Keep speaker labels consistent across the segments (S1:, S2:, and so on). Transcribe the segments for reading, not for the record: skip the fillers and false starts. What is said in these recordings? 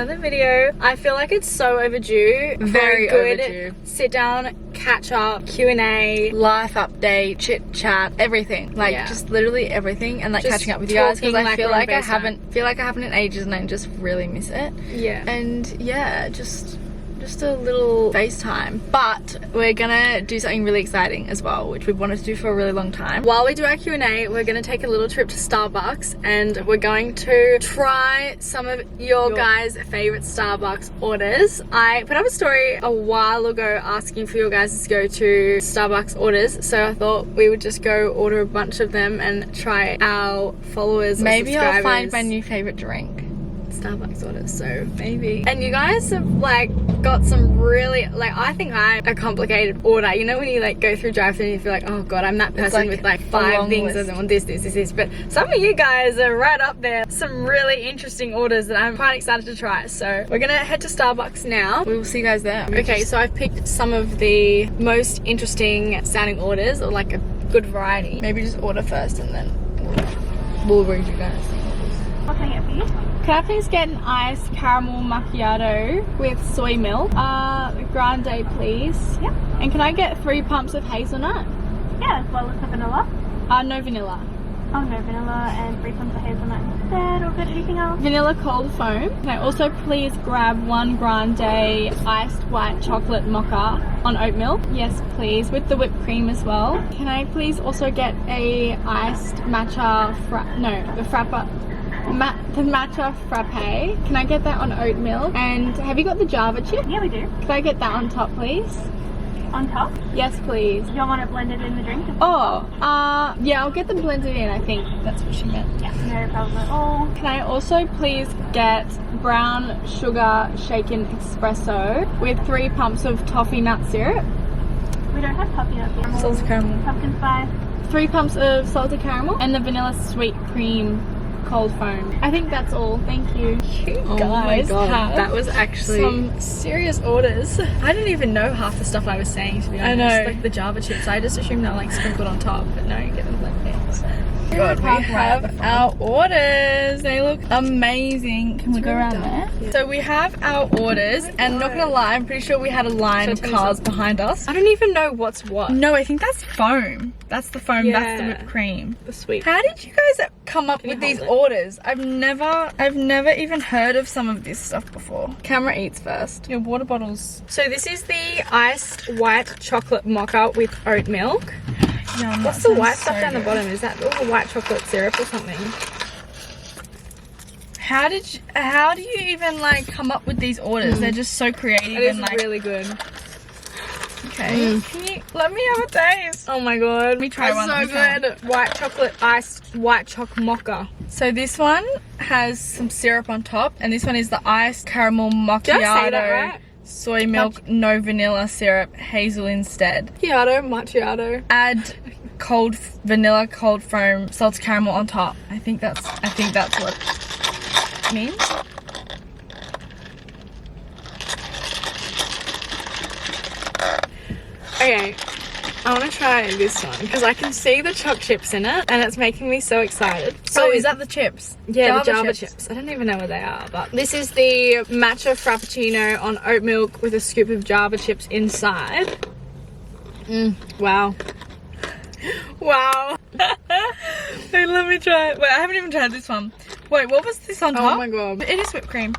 S1: another video. I feel like it's so overdue.
S2: Very
S1: good
S2: overdue.
S1: sit down, catch up, Q&A,
S2: life update, chit chat, everything. Like just literally everything, and like
S1: Just
S2: catching up with you guys because I
S1: talking
S2: feel
S1: like
S2: like
S1: we're on
S2: I haven't in ages, and I just really miss it.
S1: Yeah.
S2: And yeah, just a little FaceTime. But we're gonna do something really exciting as well, which we've wanted to do for a really long time.
S1: While we do our Q&A, we're going to take a little trip to Starbucks, and we're going to try some of your guys' favorite Starbucks orders. I put up a story a while ago asking for your guys to go to Starbucks orders, so I thought we would just go order a bunch of them and try our followers.
S2: Maybe
S1: or
S2: I'll find my new favorite drink.
S1: Starbucks orders, so maybe. And you guys have like got some really, like, I think I'm a complicated order. You know when you like go through drive-thru and you feel like, oh god, I'm that person with like 5 things and on this, but some of you guys are right up there. Some really interesting orders that I'm quite excited to try. So we're gonna head to Starbucks now.
S2: We will see you guys there.
S1: Okay, so I've picked some of the most interesting sounding orders, or like a good variety.
S2: Maybe just order first and then we'll read you guys.
S3: What can I get for you?
S1: Can I please get an iced caramel macchiato with soy milk? Grande, please.
S3: Yep.
S1: And can I get 3 pumps of hazelnut?
S3: Yeah, as well as the vanilla.
S1: No vanilla.
S3: Oh, no vanilla, and 3 pumps of hazelnut instead. Or good, anything else?
S1: Vanilla cold foam. Can I also please grab 1 grande iced white chocolate mocha on oat milk? Yes, please, with the whipped cream as well. Can I please also get a iced matcha the matcha frappe? Can I get that on oat milk? And have you got the Java chip?
S3: Yeah, we do.
S1: Can I get that on top, please?
S3: On top?
S1: Yes, please.
S3: You don't want it blended in the drink?
S1: Oh, yeah, I'll get them blended in. I think that's what she meant.
S3: Yeah, no problem at all.
S1: Can I also please get brown sugar shaken espresso with 3 pumps of toffee nut syrup?
S3: We don't have toffee nut syrup.
S2: Salted caramel.
S3: Pumpkin spice.
S1: 3 pumps of salted caramel and the vanilla sweet cream cold foam. I think that's all. Thank you.
S2: Oh my god, that was actually
S1: some serious orders.
S2: I didn't even know half the stuff I was saying, to be honest.
S1: I know.
S2: Like the Java chips, I just assumed they're like sprinkled on top, but no, you get them like this. So. God, we have our orders. They look amazing. Can we go around there? Yeah. So we have our orders, and not gonna lie, I'm pretty sure we had a line of cars behind us.
S1: I don't even know what's what.
S2: No, I think that's foam. That's the foam.
S1: Yeah.
S2: That's the whipped cream.
S1: The sweet.
S2: How did you guys come up with these orders? I've never even heard of some of this stuff before. Camera eats first. Your water bottles.
S1: So this is the iced white chocolate mocha with oat milk.
S2: Yum,
S1: what's the white stuff down the bottom? Is that all the white chocolate syrup or something?
S2: How do you even like come up with these orders? They're just so creative.
S1: It is
S2: and like
S1: really good.
S2: Okay. Can you let me have a taste?
S1: Oh my god.
S2: Let me try one.
S1: So good. White chocolate iced white choc mocha.
S2: So this one has some syrup on top, and this one is the iced caramel macchiato.
S1: Did I say that right?
S2: Soy milk, no vanilla syrup, hazel instead.
S1: Macchiato.
S2: Add vanilla cold foam, salted caramel on top. I think that's what it means.
S1: Okay, I want to try this one because I can see the choc chips in it and it's making me so excited.
S2: So is that the chips?
S1: Yeah, the Java chips. I don't even know what they are, but this is the matcha frappuccino on oat milk with a scoop of Java chips inside. Wow. Wow.
S2: Wait, let me try it. Wait, I haven't even tried this one. Wait, what was this on top?
S1: Oh my god.
S2: It is whipped cream.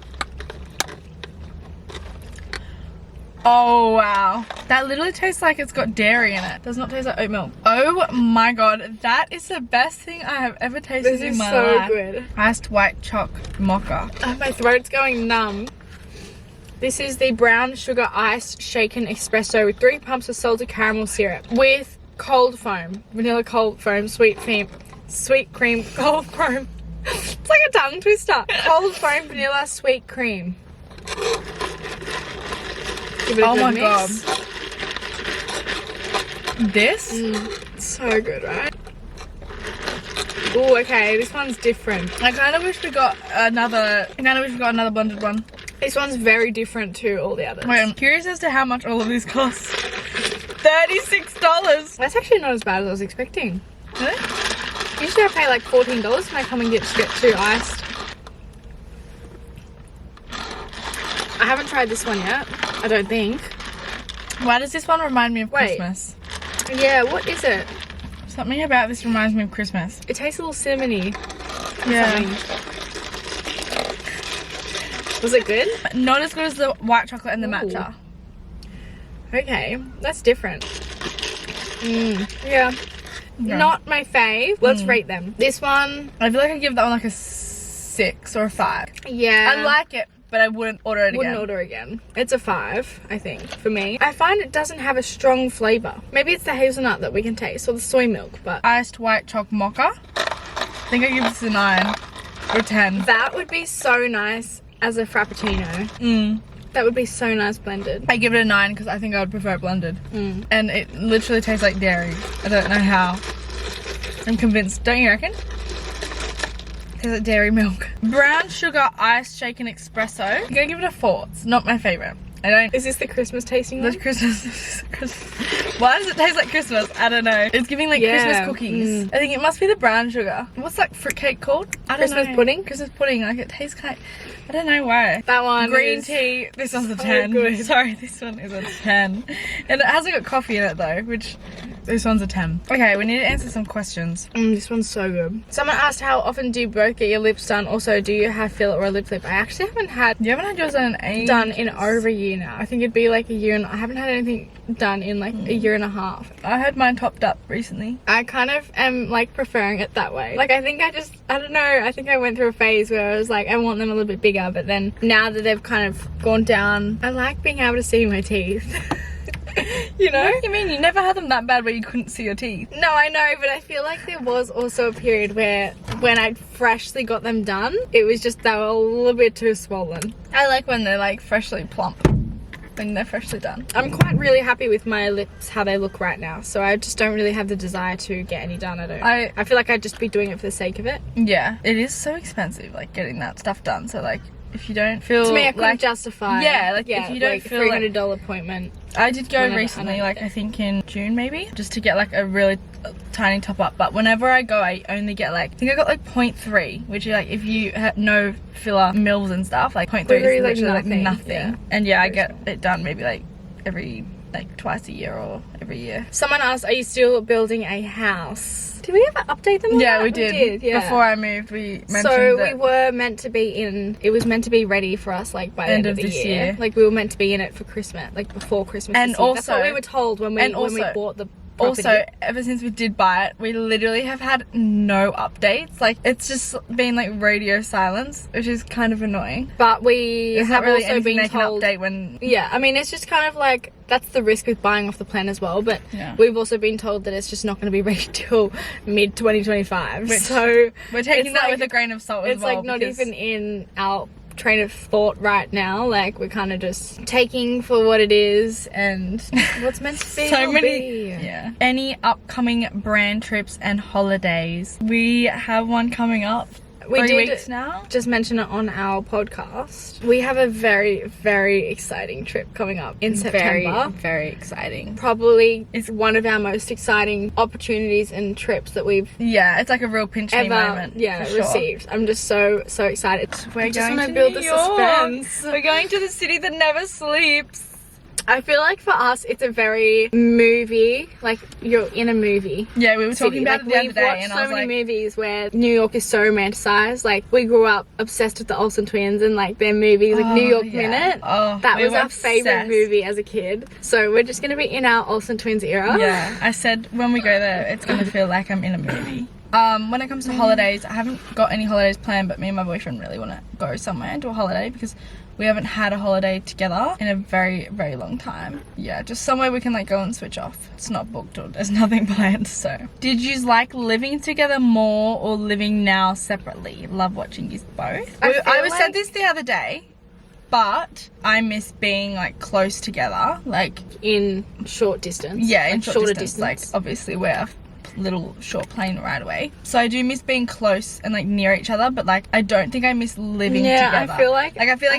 S2: Oh wow, that literally tastes like it's got dairy in it. Does not taste like oat milk. Oh my god, that is the best thing I have ever tasted in my life.
S1: This is so good.
S2: Iced white choc mocha.
S1: My throat's going numb. This is the brown sugar iced shaken espresso with 3 pumps of salted caramel syrup with cold foam, vanilla cold foam, sweet cream, cold foam. It's like a tongue twister. Cold foam, vanilla, sweet cream.
S2: Oh my god. This?
S1: So good, right? Oh, okay, this one's different.
S2: I kind of wish we got another blended one.
S1: This one's very different to all the others.
S2: Wait, I'm curious as to how much all of these cost. $36.
S1: That's actually not as bad as I was expecting.
S2: Really?
S1: Usually I pay like $14 when I come and get 2 iced. I haven't tried this one yet. I don't think.
S2: Why does this one remind me of Christmas?
S1: Yeah, what is it?
S2: Something about this reminds me of Christmas.
S1: It tastes a little cinnamony.
S2: Yeah.
S1: Was it good?
S2: Not as good as the white chocolate and the matcha.
S1: Okay, that's different. Yeah.
S2: Okay.
S1: Not my fave. Let's rate them. This one,
S2: I feel like I give that one like a 6 or a 5.
S1: yeah.
S2: I like it, but I wouldn't order it again.
S1: Wouldn't order again. It's a 5, I think, for me. I find it doesn't have a strong flavour. Maybe it's the hazelnut that we can taste, or the soy milk, but...
S2: Iced white choc mocha. I think I give this a 9 or 10.
S1: That would be so nice as a frappuccino. That would be so nice blended.
S2: I give it a 9 because I think I would prefer it blended. And it literally tastes like dairy. I don't know how. I'm convinced. Don't you reckon? Tastes like dairy milk. Brown sugar iced shaken espresso. I'm gonna give it a 4. It's not my favourite. I don't...
S1: Is this the Christmas tasting one?
S2: That's Christmas. Why does it taste like Christmas? I don't know. It's giving like Christmas cookies. I think it must be the brown sugar. What's that fruitcake called? I don't
S1: Christmas
S2: know.
S1: pudding?
S2: Christmas pudding. Like it tastes kind of... I don't know why.
S1: That one
S2: Green
S1: is
S2: tea. This one's a
S1: so
S2: 10.
S1: good.
S2: Sorry, this one is a 10. And it hasn't got coffee in it though, which... This one's a 10. Okay, we need to answer some questions.
S1: This one's so good. Someone asked, how often do you both get your lips done? Also, do you have filler or a lip flip? I actually haven't had...
S2: You haven't had yours
S1: done in over a year now. I think it'd be like a year and... I haven't had anything done in like a year and a half.
S2: I had mine topped up recently.
S1: I kind of am like preferring it that way. Like I don't know, I think I went through a phase where I was like, I want them a little bit bigger, but then now that they've kind of gone down, I like being able to see my teeth. You know?
S2: What do you mean? You never had them that bad where you couldn't see your teeth?
S1: No, I know, but I feel like there was also a period where when I freshly got them done, it was just they were a little bit too swollen.
S2: I like when they're like freshly plump. When they're freshly done.
S1: I'm quite really happy with my lips, how they look right now. So I just don't really have the desire to get any done. I feel like I'd just be doing it for the sake of it.
S2: Yeah, it is so expensive, like getting that stuff done. So like, if you don't feel
S1: to me, I couldn't
S2: like
S1: justify.
S2: Yeah, like if you don't
S1: like
S2: feel
S1: $300 appointment.
S2: I did go recently, like I think in June maybe, just to get like a really tiny top up. But whenever I go, I only get like, I think I got like 0.3, which is like if you have no filler mills and stuff, like 0.3 is literally like nothing. Yeah. And yeah, I get it done maybe like every like twice a year or every year.
S1: Someone asked, are you still building a house? Did we ever update them on
S2: yeah,
S1: that?
S2: we did. Yeah. Before I moved, we mentioned that.
S1: We were meant to be in, it was meant to be ready for us like by the end of the
S2: this
S1: year. Like we were meant to be in it for Christmas, like before Christmas.
S2: And also,
S1: that's what we were told when we bought the property.
S2: Also, ever since we did buy it, we literally have had no updates. Like it's just been like radio silence, which is kind of annoying.
S1: But we have
S2: really
S1: also been told,
S2: update when.
S1: Yeah, I mean it's just kind of like that's the risk with buying off the plan as well. But we've also been told that it's just not going to be ready till mid 2025. So
S2: we're taking that with a grain of salt.
S1: It's like not even in our train of thought right now. Like we're kind of just taking for what it is and what's meant to be.
S2: So many. Yeah. Any upcoming brand trips and holidays? We have one coming up.
S1: We
S2: 3
S1: did
S2: weeks now.
S1: Just mention it on our podcast. We have a very, very exciting trip coming up in September.
S2: Very exciting.
S1: Probably is one of our most exciting opportunities and trips that we've
S2: it's like a real pinch me moment.
S1: Received. I'm just so excited.
S2: We're going to
S1: build
S2: New
S1: the
S2: York.
S1: suspense.
S2: We're going to the city that never sleeps.
S1: I feel like for us it's a very movie, like you're in a movie.
S2: Yeah, we were talking about it the other day and I was
S1: so many movies where New York is so romanticized. Like we grew up obsessed with the Olsen twins and like their movies, like New York Minute. That was our favorite movie as a kid. So we're just gonna be in our Olsen twins era.
S2: Yeah, I said when we go there it's gonna feel like I'm in a movie. When it comes to holidays, I haven't got any holidays planned, but me and my boyfriend really want to go somewhere and do a holiday because we haven't had a holiday together in a very, very long time. Yeah, just somewhere we can like go and switch off. It's not booked or there's nothing planned, so. Did you like living together more or living now separately? Love watching you both. I said this the other day, but I miss being like close together, like
S1: in short distance.
S2: Yeah, in
S1: like
S2: shorter distance. Like obviously we're a little short plane ride away, so I do miss being close and like near each other, but like I don't think I miss living together.
S1: I feel like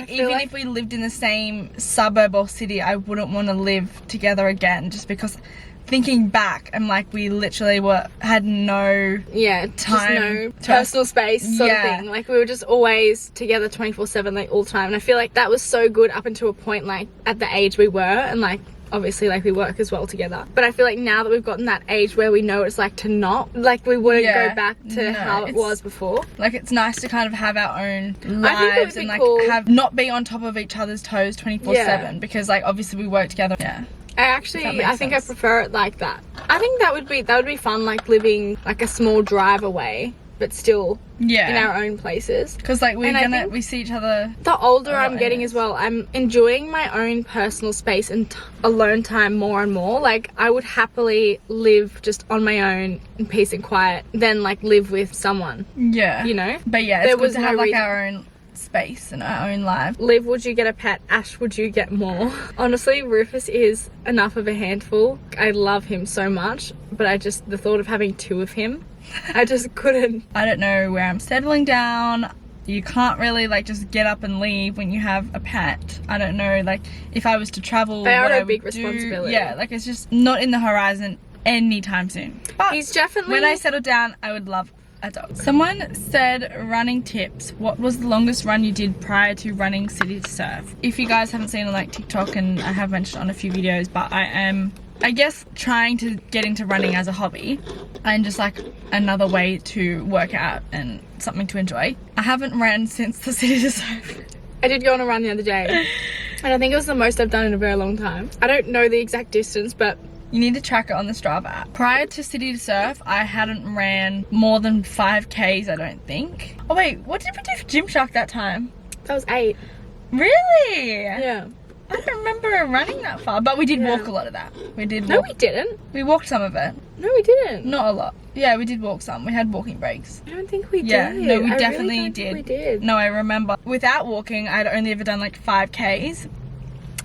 S2: even if we lived in the same suburb or city, I wouldn't want to live together again, just because thinking back, I'm like, we literally had no
S1: just
S2: time,
S1: no personal space sort of
S2: Yeah.
S1: thing. Like we were just always together 24/7, like all the time. And I feel like that was so good up until a point, like at the age we were, and like obviously like we work as well together. But I feel like now that we've gotten that age where we know what it's like to not, like we wouldn't go back to how it was before.
S2: Like it's nice to kind of have our own
S1: I think it would
S2: lives
S1: be
S2: and like
S1: cool.
S2: not be on top of each other's toes 24/7 because like obviously we work together. Yeah.
S1: I think
S2: sense.
S1: I prefer it like that. I think that would be fun, like living like a small drive away, but still in our own places.
S2: Because like we see each other.
S1: The older I'm getting as well, I'm enjoying my own personal space and alone time more and more. Like I would happily live just on my own in peace and quiet than like live with someone.
S2: Yeah.
S1: You know?
S2: But yeah, it's good to have like our own space and our own life.
S1: Liv, would you get a pet? Ash, would you get more? Honestly, Rufus is enough of a handful. I love him so much, but the thought of having 2 of him, I just couldn't.
S2: I don't know where I'm settling down. You can't really like just get up and leave when you have a pet. I don't know, like if I was to travel,
S1: They are
S2: what I
S1: a
S2: would
S1: big
S2: do.
S1: responsibility.
S2: Yeah, like it's just not in the horizon anytime soon. But
S1: He's definitely...
S2: when I settle down, I would love a dog. Someone said running tips. What was the longest run you did prior to running City to Surf? If you guys haven't seen on like TikTok, and I have mentioned on a few videos, but I am, I guess, trying to get into running as a hobby and just like another way to work out and something to enjoy. I haven't ran since the City to Surf.
S1: I did go on a run the other day, and I think it was the most I've done in a very long time. I don't know the exact distance, but
S2: you need to track it on the Strava app. Prior to City to Surf, I hadn't ran more than 5Ks, I don't think. Oh wait, what did we do for Gymshark that time?
S1: that was 8.
S2: Really?
S1: Yeah.
S2: I don't remember running that far, but we did walk a lot of that. We did
S1: No,
S2: walk.
S1: we didn't.
S2: We walked some of it.
S1: No, we didn't.
S2: Not a lot. Yeah, we did walk some. We had walking breaks.
S1: I don't think we
S2: Yeah,
S1: did.
S2: no, we
S1: I
S2: definitely
S1: really don't
S2: did.
S1: think we did.
S2: No, I remember. Without walking, I'd only ever done like 5Ks.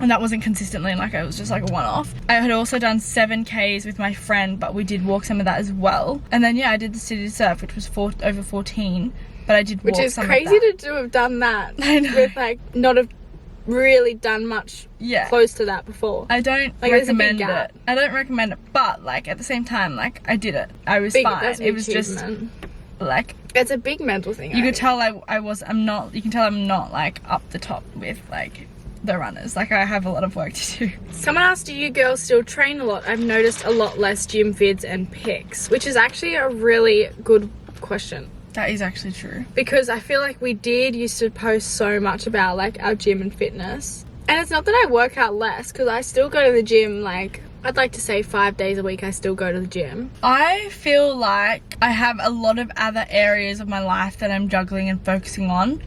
S2: And that wasn't consistently, like it was just like a one-off. I had also done 7Ks with my friend, but we did walk some of that as well. And then yeah, I did the City to Surf, which was over 14, but I did walk
S1: Which is
S2: some
S1: crazy
S2: of that.
S1: to have done that.
S2: I know.
S1: With like not have really done much close to that before.
S2: I don't
S1: Like, there's a big
S2: recommend
S1: gap.
S2: it. I don't recommend it, but like at the same time, like I did it. I was
S1: Big,
S2: fine.
S1: that's a
S2: It
S1: big
S2: was just
S1: achievement.
S2: like
S1: It's a big mental thing.
S2: you could tell I'm not. You can tell I'm not like up the top with like the runners. Like I have a lot of work to do.
S1: Someone asked, do you girls still train a lot? I've noticed a lot less gym vids and pics, which is actually a really good question.
S2: That is actually true.
S1: Because I feel like we did used to post so much about like our gym and fitness. And it's not that I work out less, because I still go to the gym, like I'd like to say 5 days a week I still go to the gym.
S2: I feel like I have a lot of other areas of my life that I'm juggling and focusing on,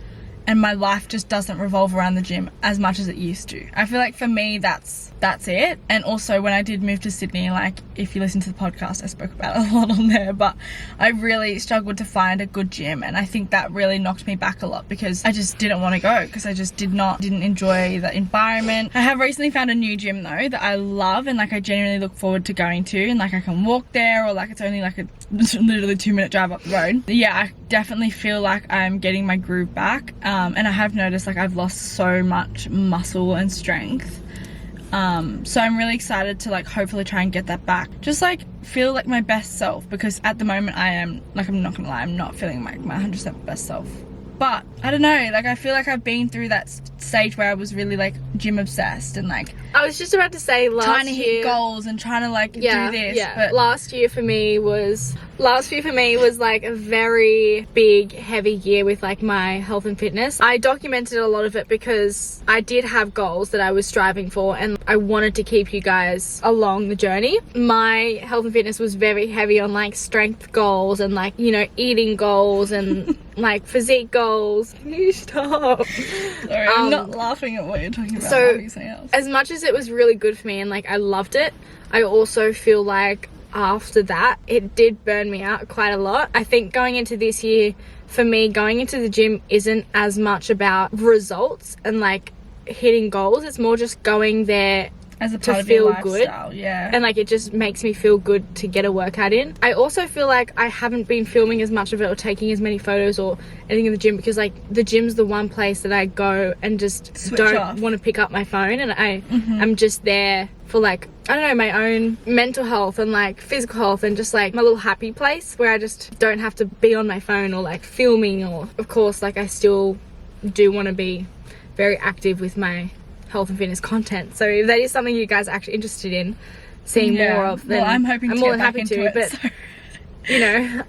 S2: and my life just doesn't revolve around the gym as much as it used to. I feel like for me that's it. And also when I did move to Sydney, like if you listen to the podcast, I spoke about it a lot on there, but I really struggled to find a good gym, and I think that really knocked me back a lot because I just didn't want to go, because I just didn't enjoy the environment. I have recently found a new gym though that I love, and like I genuinely look forward to going to, and like I can walk there, or like it's only like a literally 2-minute drive up the road. Yeah, I definitely feel like I'm getting my groove back, and I have noticed like I've lost so much muscle and strength. So I'm really excited to like hopefully try and get that back. Just like feel like my best self, because at the moment I am, like, I'm not gonna lie, I'm not feeling like my 100% best self. But I don't know, like I feel like I've been through that stage where I was really like gym obsessed, and like
S1: I was just about to say
S2: trying to hit goals and trying to like do this.
S1: Yeah.
S2: But
S1: Last year for me was like a very big, heavy year with like my health and fitness. I documented a lot of it because I did have goals that I was striving for, and I wanted to keep you guys along the journey. My health and fitness was very heavy on like strength goals and like, you know, eating goals and like physique goals. Can you stop?
S2: sorry, I'm not laughing at what you're talking about.
S1: So,
S2: I'm laughing at something else.
S1: as much as it was really good for me and like I loved it, I also feel like after that it did burn me out quite a lot. I think going into this year, for me, going into the gym isn't as much about results and like hitting goals. It's more just going there
S2: as a part
S1: to
S2: of your
S1: feel good.
S2: lifestyle, yeah.
S1: And like it just makes me feel good to get a workout in. I also feel like I haven't been filming as much of it or taking as many photos or anything in the gym, because like the gym's the one place that I go and just
S2: Switch
S1: don't
S2: off.
S1: want to pick up my phone, and I'm just there for like, I don't know, my own mental health and like physical health, and just like my little happy place where I just don't have to be on my phone or like filming, or of course like I still do want to be very active with my health and fitness content. So if that is something you guys are actually interested in seeing more of, then
S2: well, I'm hoping to
S1: more
S2: get
S1: than
S2: back
S1: happy
S2: into
S1: to,
S2: it,
S1: but
S2: so.
S1: you know,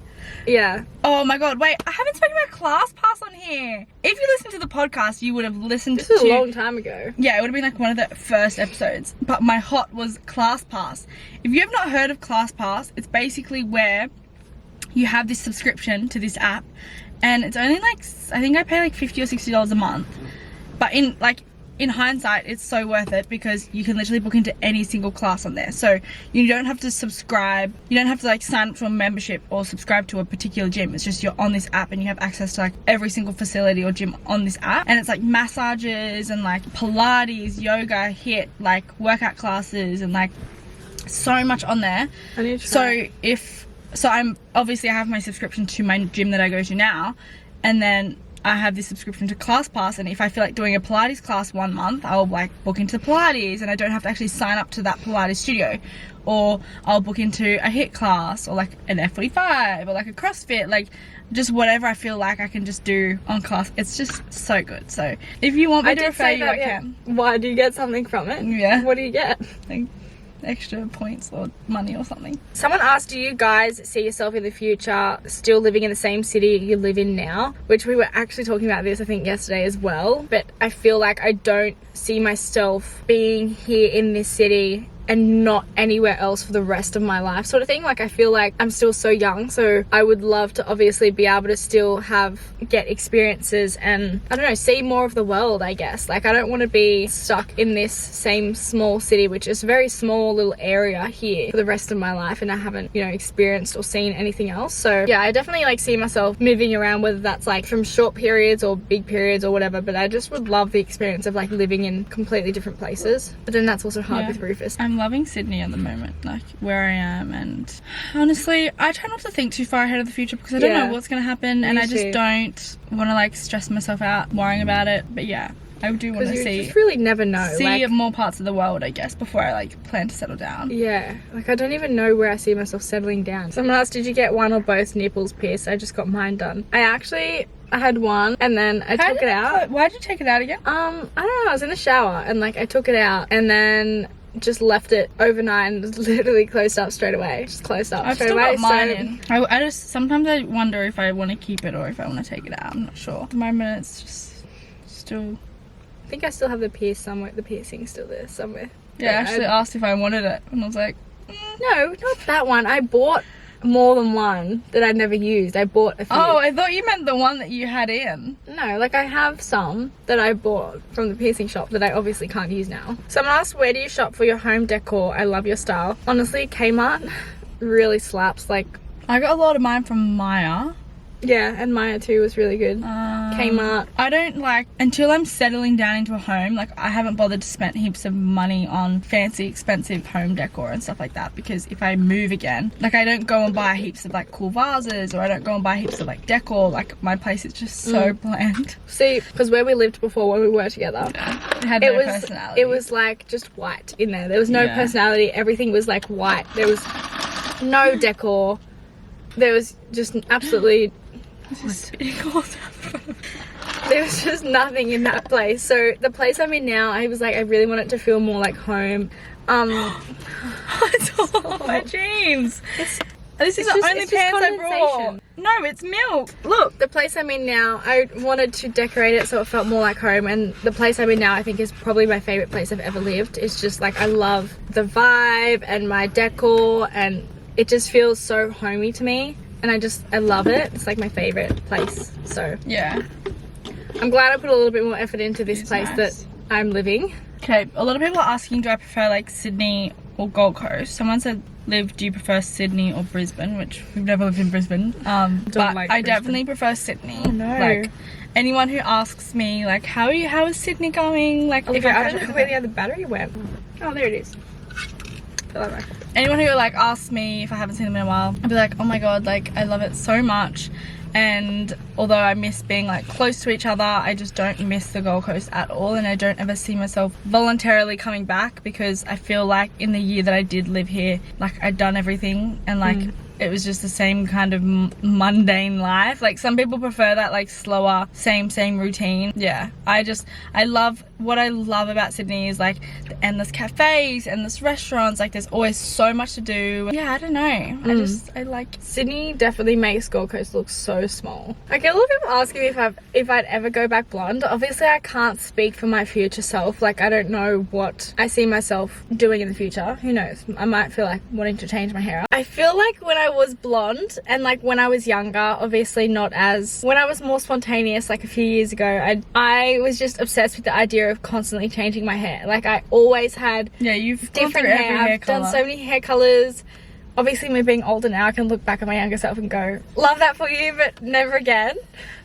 S1: yeah.
S2: Oh my god, wait, I haven't spoken about ClassPass on here. If you listened to the podcast, you would have listened
S1: This was a long time ago.
S2: Yeah, it would have been like one of the first episodes. But my hot was ClassPass. If you have not heard of ClassPass, it's basically where you have this subscription to this app, and it's only like, I think I pay like $50 or $60 a month. But in hindsight, it's so worth it because you can literally book into any single class on there. So you don't have to subscribe, you don't have to like sign up to a membership or subscribe to a particular gym. It's just you're on this app and you have access to like every single facility or gym on this app. And it's like massages and like Pilates, yoga, HIIT, like workout classes, and like so much on there.
S1: I need to try.
S2: So I'm obviously, I have my subscription to my gym that I go to now, and then I have this subscription to ClassPass, and if I feel like doing a Pilates class 1 month, I'll like book into Pilates, and I don't have to actually sign up to that Pilates studio. Or I'll book into a HIIT class, or like an F45, or like a CrossFit, like just whatever I feel like I can just do on class. It's just so good. So if you want me to refer you, I can.
S1: Why, do you get something from it?
S2: Yeah.
S1: What do you get?
S2: Like extra points or money or something.
S1: Someone asked, do you guys see yourself in the future still living in the same city you live in now? Which we were actually talking about this, I think, yesterday as well. But I feel like I don't see myself being here in this city and not anywhere else for the rest of my life, sort of thing. Like, I feel like I'm still so young, so I would love to obviously be able to still get experiences and, I don't know, see more of the world, I guess. Like, I don't want to be stuck in this same small city, which is a very small little area here, for the rest of my life, and I haven't, you know, experienced or seen anything else. So yeah, I definitely like see myself moving around, whether that's like from short periods or big periods or whatever, but I just would love the experience of like living in completely different places. But then that's also hard with Rufus.
S2: I'm loving Sydney at the moment, like where I am, and honestly I try not to think too far ahead of the future because I don't know what's going to happen, and I just don't want to like stress myself out worrying about it. But yeah, I do want to see,
S1: just really never know, like,
S2: more parts of the world, I guess, before I like plan to settle down.
S1: Yeah, like I don't even know where I see myself settling down. Someone asked, did you get one or both nipples pierced? I just got mine done. I had one and then I took it out.
S2: Why did you take it out again?
S1: I don't know, I was in the shower and like I took it out and then just left it overnight and literally closed up straight away. Just closed up straight away.
S2: I've still got mine in. I just, sometimes I wonder if I want to keep it or if I want to take it out. I'm not sure. At the moment it's just still...
S1: I think I still have the piercing still there somewhere.
S2: Yeah, I actually asked if I wanted it and I was like,
S1: no, not that one. I bought more than one that I never used. I bought a few.
S2: Oh, I thought you meant the one that you had in.
S1: No, like I have some that I bought from the piercing shop that I obviously can't use now. Someone asked, where do you shop for your home decor? I love your style. Honestly, Kmart really slaps. Like,
S2: I got a lot of mine from Muah.
S1: Yeah, and Maya too was really good. Kmart.
S2: I don't like, until I'm settling down into a home, like I haven't bothered to spend heaps of money on fancy expensive home decor and stuff like that, because if I move again, like I don't go and buy heaps of like cool vases, or I don't go and buy heaps of like decor. Like my place is just so bland.
S1: See, because where we lived before when we were together,
S2: it had no personality.
S1: It was like just white in there. There was no personality. Everything was like white. There was no decor. There was just absolutely... There was just nothing in that place. So the place I'm in now, I was like, I really want it to feel more like home.
S2: It's all my jeans. This is the only pants I brought. No, it's milk.
S1: Look, the place I'm in now, I wanted to decorate it so it felt more like home, and the place I'm in now I think is probably my favorite place I've ever lived. It's just like, I love the vibe and my decor, and it just feels so homey to me. And I love it. It's like my favorite place. So
S2: yeah,
S1: I'm glad I put a little bit more effort into this place that I'm living. Okay,
S2: a lot of people are asking, do I prefer like Sydney or Gold Coast? Someone said, Liv, do you prefer Sydney or Brisbane? Which we've never lived in Brisbane. But like I definitely prefer Sydney.
S1: Oh, no.
S2: Like anyone who asks me like, how is Sydney going? Like,
S1: if I don't know where the other battery went. Oh, there it is.
S2: Anyone who like asks me if I haven't seen them in a while, I'll be like, oh my god, like I love it so much. And although I miss being like close to each other, I just don't miss the Gold Coast at all, and I don't ever see myself voluntarily coming back, because I feel like in the year that I did live here, like I'd done everything, and like it was just the same kind of mundane life. Like some people prefer that like slower, same routine. Yeah, what I love about Sydney is like the endless cafes, endless restaurants, like there's always so much to do. Yeah, I don't know. I like
S1: Sydney definitely makes Gold Coast look so small. I get a lot of people asking me if I'd ever go back blonde. Obviously I can't speak for my future self. Like I don't know what I see myself doing in the future. Who knows? I might feel like wanting to change my hair. I feel like when I was blonde and like when I was younger, obviously not as when I was more spontaneous like a few years ago, I was just obsessed with the idea of constantly changing my hair. Like I always had
S2: you've
S1: different hair. I've done so many hair colors. Obviously me being older now, I can look back at my younger self and go, love that for you, but never again.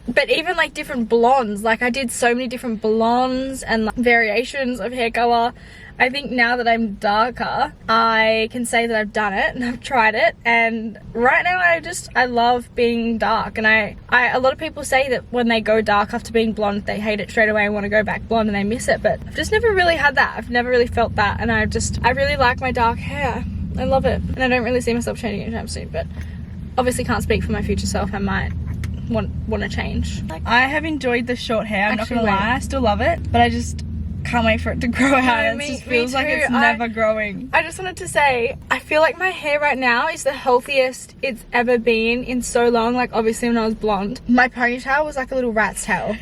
S1: But even like different blondes, like I did so many different blondes and like variations of hair color. I think now that I'm darker, I can say that I've done it and I've tried it, and right now I love being dark. And a lot of people say that when they go dark after being blonde, they hate it straight away and want to go back blonde and they miss it, but I've just never really had that. I've never really felt that, and I really like my dark hair. I love it, and I don't really see myself changing anytime soon, but obviously can't speak for my future self. I might want to change.
S2: I have enjoyed the short hair, I'm not gonna lie, I still love it, but I just can't wait for it to grow out. It just feels like it's never growing.
S1: I just wanted to say, I feel like my hair right now is the healthiest it's ever been in so long. Like obviously when I was blonde, my ponytail was like a little rat's tail.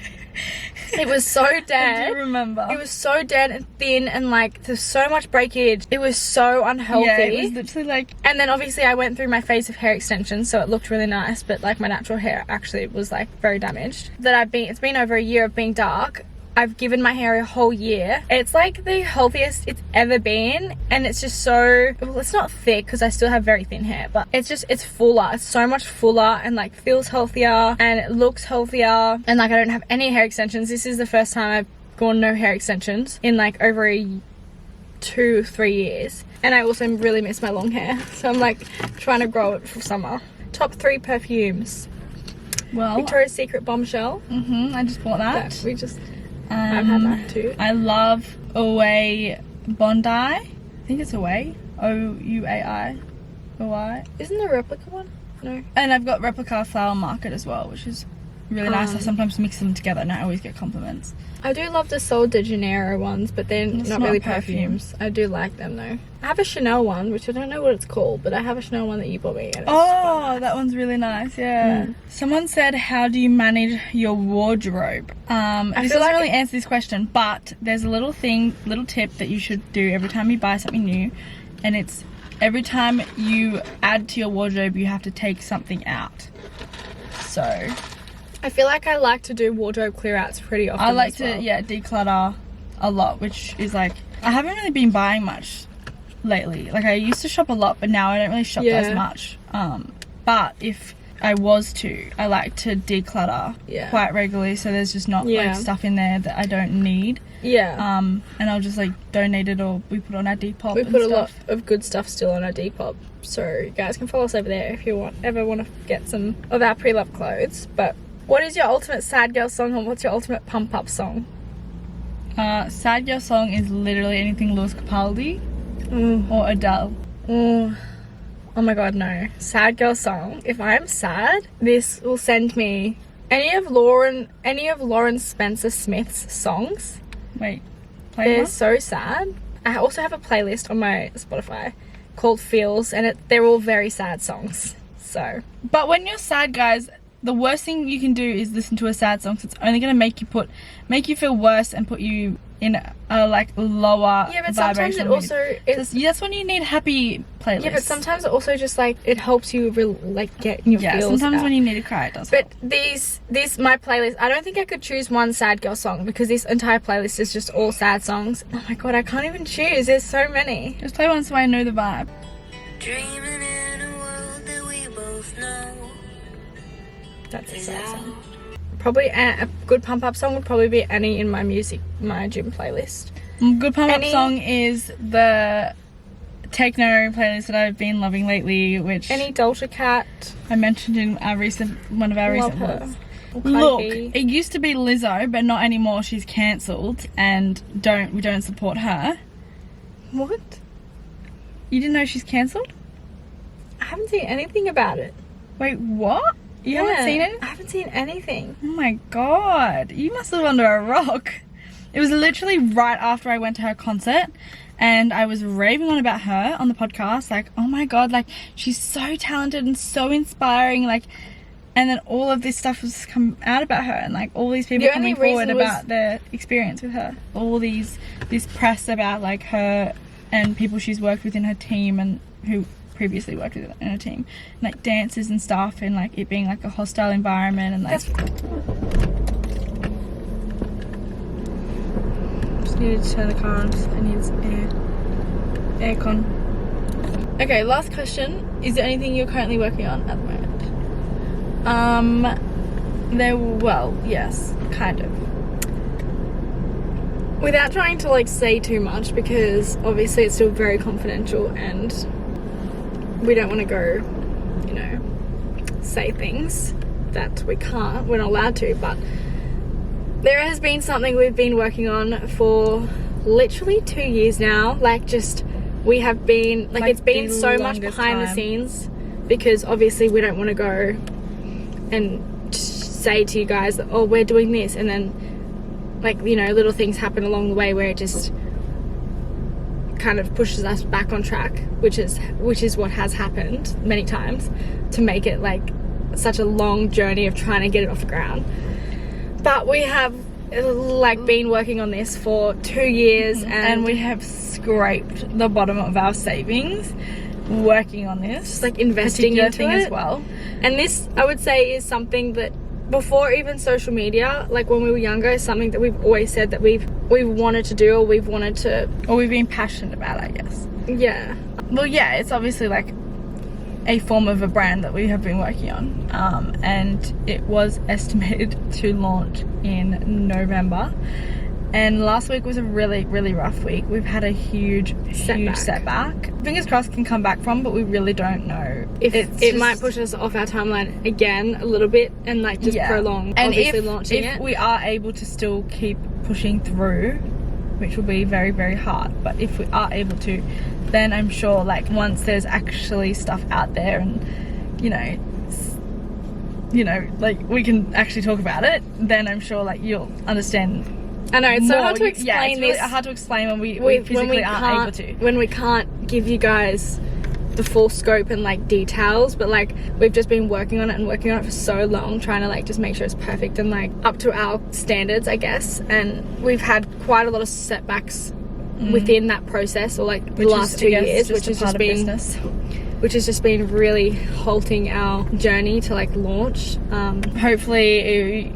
S1: It was so dead.
S2: I do remember.
S1: It was so dead and thin, and like there's so much breakage. It was so unhealthy.
S2: Yeah, it was literally like...
S1: And then obviously I went through my phase of hair extensions, so it looked really nice, but like my natural hair actually was like very damaged. It's been over a year of being dark. I've given my hair a whole year. It's like the healthiest it's ever been, and it's just so, well, it's not thick because I still have very thin hair, but it's fuller. It's so much fuller and like feels healthier and it looks healthier, and like I don't have any hair extensions. This is the first time I've gone no hair extensions in like over 2-3 years, and I also really miss my long hair, so I'm like trying to grow it for summer. Top 3 perfumes.
S2: Well,
S1: Victoria's Secret Bombshell.
S2: I just bought that.
S1: We just I've had that too.
S2: I love Away Bondi. I think it's Away. Ouai. Away.
S1: Isn't there a replica one? No.
S2: And I've got Replica Flower Market as well, which is really nice. I sometimes mix them together and I always get compliments.
S1: I do love the Sol de Janeiro ones, but they're not really perfumes. I do like them though. I have a Chanel one, which I don't know what it's called, but I have a Chanel one that you bought me.
S2: Oh, that one's really nice, yeah. Someone said, how do you manage your wardrobe? This doesn't really answer this question, but there's a little tip that you should do every time you buy something new, and it's every time you add to your wardrobe, you have to take something out. So
S1: I feel like I like to do wardrobe clear outs pretty often.
S2: I like to declutter a lot, which is like, I haven't really been buying much lately. Like I used to shop a lot, but now I don't really shop as much. But if I was to, I like to declutter quite regularly, so there's just not like stuff in there that I don't need. And I'll just like donate it, or we put on our Depop.
S1: We put a lot of good stuff still on our Depop, so you guys can follow us over there if you ever want to get some of our pre-loved clothes. But what is your ultimate sad girl song, and what's your ultimate pump up song?
S2: Sad girl song is literally anything Lewis Capaldi or Adele.
S1: Oh my god, no. Sad girl song. If I'm sad, this will send me any of Lauren Spencer Smith's songs.
S2: Wait,
S1: they're so sad. I also have a playlist on my Spotify called Feels, and they're all very sad songs. So,
S2: but when you're sad, guys, the worst thing you can do is listen to a sad song, because it's only going to make you feel worse and put you in a like lower
S1: but sometimes it also
S2: that's when you need happy playlists.
S1: Yeah, but sometimes it also just like it helps you get your feels
S2: sometimes
S1: out.
S2: When you need to cry, it does
S1: but
S2: help.
S1: My playlist, I don't think I could choose one sad girl song, because this entire playlist is just all sad songs. Oh my god, I can't even choose, there's so many.
S2: Just play one so I know the vibe.
S4: Dreaming in a world that we both know.
S1: That's a sad song. Probably a good pump up song would probably be Annie in my gym playlist.
S2: Good pump up song is the Techno playlist that I've been loving lately, which
S1: Any Dolce Cat?
S2: I mentioned in one of our recent vlogs. Look, it used to be Lizzo, but not anymore. She's cancelled, and we don't support her.
S1: What?
S2: You didn't know she's cancelled?
S1: I haven't seen anything about it.
S2: Wait, what? You haven't seen it?
S1: I haven't seen anything.
S2: Oh my god, you must live under a rock. It was literally right after I went to her concert, and I was raving on about her on the podcast, like, oh my god, like, she's so talented and so inspiring, like, and then all of this stuff was come out about her, and like all these people coming forward about their experience with her, all this press about like her and people she's worked with in her team and who previously worked with in her team, and, like, dancers and stuff, and like it being like a hostile environment, and like just needed to turn the car on. I need aircon. Okay, last question. Is there anything you're currently working on at the moment? Well, yes, kind of.
S1: Without trying to like say too much, because obviously it's still very confidential and we don't want to go, you know, say things that we're not allowed to, but there has been something we've been working on for literally 2 years now. Like, just, we have been, like it's been so much behind the scenes, because obviously we don't want to go and say to you guys that, oh, we're doing this, and then, like, you know, little things happen along the way where it just kind of pushes us back on track, which is what has happened many times, to make it like such a long journey of trying to get it off the ground. But we have like been working on this for 2 years,
S2: and we have scraped the bottom of our savings working on this,
S1: just like investing into it
S2: as well.
S1: And this, I would say, is something that before even social media, like when we were younger, is something that we've always said that we've wanted to do, or we've been passionate about, I guess.
S2: Yeah. Well, yeah, it's obviously like a form of a brand that we have been working on, and it was estimated to launch in November, and last week was a really, really rough week. We've had a huge setback. Fingers crossed can come back from, but we really don't know.
S1: If it might push us off our timeline again a little bit, and like just prolong, and obviously launching it.
S2: If we are able to still keep pushing through, which will be very, very hard, but if we are able to, then I'm sure, like, once there's actually stuff out there, and you know, like, we can actually talk about it, then I'm sure, like, you'll understand.
S1: I know, it's so hard to explain
S2: this. Yeah, it's really hard to explain when we physically aren't able to.
S1: When we can't give you guys the full scope and like details, but like we've just been working on it for so long, trying to like just make sure it's perfect and like up to our standards, I guess. And we've had quite a lot of setbacks within that process, or like the last 2 years, which has just been really halting our journey to like launch.
S2: Hopefully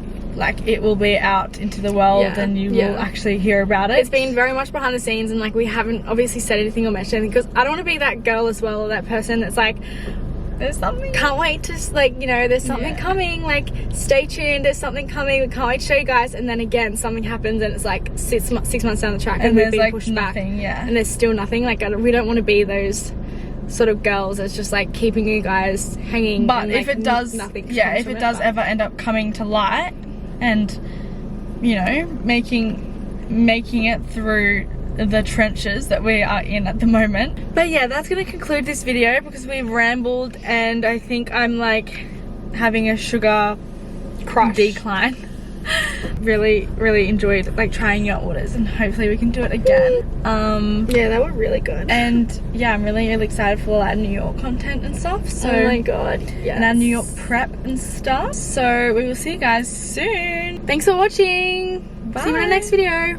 S2: it will be out into the world, and you will actually hear about it.
S1: It's been very much behind the scenes, and like we haven't obviously said anything or mentioned anything, because I don't want to be that girl as well, or that person that's like, there's something, can't wait to, like, you know, there's something coming, like, stay tuned, there's something coming, we can't wait to show you guys, and then again something happens and it's like 6 months down the track, and we've been like pushed
S2: nothing,
S1: back, and there's still nothing. Like, we don't want to be those sort of girls that's just like keeping you guys hanging.
S2: But
S1: and,
S2: if
S1: like,
S2: it does, if it does ever end up coming to light, and, you know, making it through the trenches that we are in at the moment. But yeah, that's gonna conclude this video, because we've rambled, and I think I'm like having a sugar crush decline. Really, really enjoyed like trying your orders, and hopefully we can do it again.
S1: Yeah, they were really good.
S2: And yeah, I'm really, really excited for our New York content and stuff. So,
S1: oh my god, yes.
S2: And our New York prep and stuff. So we will see you guys soon.
S1: Thanks for watching.
S2: Bye.
S1: See you in the next video.